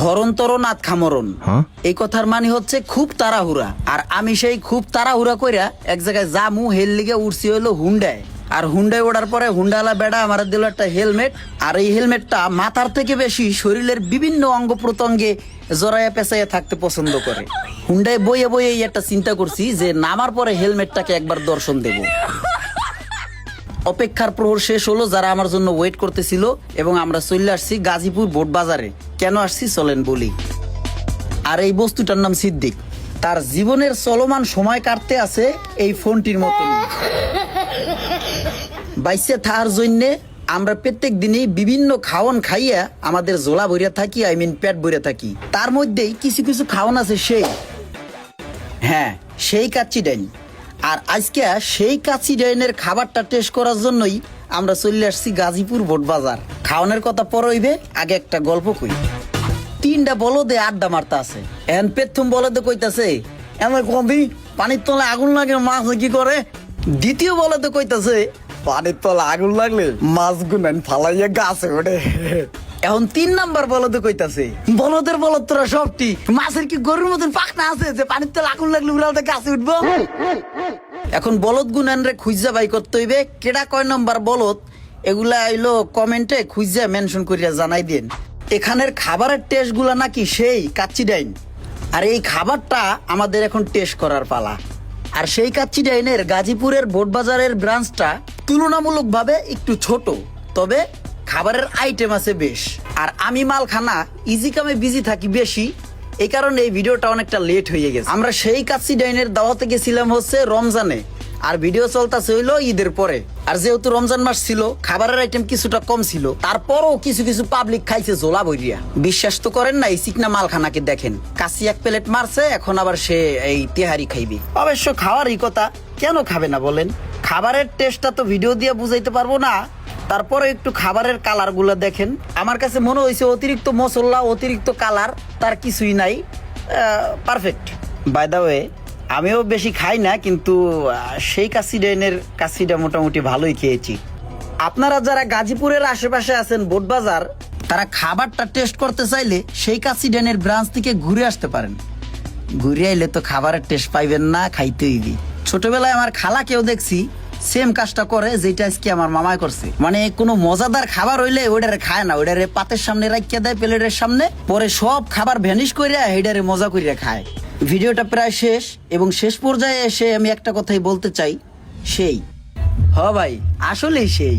হরন্তর নাথ খামরণ, এই কথার মানে হচ্ছে খুব তাড়াহুড়া। আর আমি সেই খুব তাড়াহুড়া কইরা এক জায়গায় জামু হেল লিগে উঠছি হইলো হুন্ডায়। আর হুন্ডায় ওঠার পরে হুন্ডাওয়ালা বেড়া আমার দিল একটা হেলমেট। আর এই হেলমেটটা মাথার থেকে বেশি শরীরের বিভিন্ন অঙ্গ প্রত্যঙ্গে জড়াইয়া পেঁচাইয়া থাকতে পছন্দ করে। হুন্ডায় বইয়ে বইয়ে একটা চিন্তা করছি যে নামার পরে হেলমেটটাকে একবার দর্শন দেব। অপেক্ষার প্রহর শেষ হলো, যারা আমার জন্য ওয়েট করতেছিল, এবং আমরা চলে আসছি গাজীপুর বোট বাজারে। কেন আসছি চলেন বলি। আর এই বস্তুটার নাম সিদ্দিক। তার জীবনের চলমান সময় কাটতে আছে এই ফোনটির মতন। বাইসে থাকার জন্যে আমরা প্রত্যেক দিনই বিভিন্ন খাওয়ান খাইয়া আমাদের জোলা ভরিয়া থাকি, পেট ভরিয়া থাকি। তার মধ্যেই কিছু কিছু খাওয়ান আছে সেই কাচ্চি ডাইন। আর আজকে সেই কাচ্চি ডাইনের খাবারটা টেস্ট করার জন্যই আমরা চলে আসছি গাজীপুর বোট বাজার। খাওয়ানোর কথা পরে হইবে, আগে একটা গল্প কই। 3টা বলদে আড্ডা মারতে আছে। এখন প্রথম বলদে কইতাছে এমন কবি পানির তলে আগুন লাগে মাছ কি করে। দ্বিতীয় বলদে কইতাছে পানির তলে আগুন লাগলে মাছ গুনেন ফালাইয়া গাছে ওঠে। এখন 3 নাম্বার বলদে কইতাছে বলদের বলদ তোরা সবটি মাছের কি গরুর মতন পাখনা আছে যে পানির তলে আগুন লাগলে উড়ালতে গাছে উঠবো। এখন বলদ গুনেন রে খুঁজা বাই করতে হইবে, কেডা কয় নম্বর বলদ এগুলা আইলো কমেন্টে খুঁজা মেনশন করিয়া জানাই দেন। এখানের খাবারের টেস্ট গুলা নাকি সেই কাচ্চি ডাইন। আর এই খাবারটা আমাদের এখন টেস্ট করার পালা। আর সেই কাচ্চি ডাইনের গাজীপুরের বোট বাজারের ব্রাঞ্চটা তুলনামূলকভাবে একটু ছোট, তবে খাবারের আইটেম আছে বেশ। আর আমি মালখানা ইজি কামে বিজি থাকি বেশি, এই কারণে এই ভিডিওটা অনেকটা লেট হয়ে গেছে। আমরা সেই কাচ্চি ডাইনের দাওয়াতে গেছিলাম হচ্ছে রমজানে, আর ভিডিও চলতেছে হইলো ঈদের পরে। আর যেহেতু রমজান মাস ছিল, খাবারের আইটেম কিছুটা কম ছিল, তারপরও কিছু কিছু পাবলিক খাইছে জোলা বইরিয়া। বিশ্বাস তো করেন না, এই চিকনা মালখানাকে দেখেন, কাশি 1 প্লেট মারছে, এখন আবার সে এই তেহারি খাইবি। অবশ্য খাওয়ারই কথা, কেন খাবে না বলেন। খাবারের টেস্টটা তো ভিডিও দিয়ে বুঝাইতে পারবো না, তারপরে একটু খাবারের কালার গুলা দেখেন। আমার কাছে মনে হয়েছে অতিরিক্ত মশলা, অতিরিক্ত কালার তার কিছুই নাই, পারফেক্ট। বাই দা ওয়ে, আমিও বেশি খাই না, কিন্তু সেই কাচ্চি ডাইনের কাচ্চিটা মোটামুটি ভালোই খেয়েছি। আপনারা যারা গাজীপুরের আশেপাশে আছেন বোট বাজার, তারা খাবারটা টেস্ট করতে চাইলে সেই কাচ্চি ডাইনের ব্রাঞ্চ থেকে ঘুরে আসতে পারেন। ঘুরে আইলে তো খাবারের টেস্ট পাইবেন না, খাইতে হইবি। ছোটবেলায় আমার খালাকেও দেখছি সেম কাজটা করে, যেটা আজকে আমার মামাই করছে। মানে কোনো মজাদার খাবার হইলে ওইটারে খায় না, ওইটারে পাতের সামনে রাখিয়া দেয় প্লেটের সামনে, পরে সব খাবার ভ্যানিশ করিয়া এইটারে মজা করিয়া খায়। ভিডিওটা প্রায় শেষ, এবং শেষ পর্যায়ে এসে আমি একটা কথাই বলতে চাই, সেই ভাই আসলেই সেই।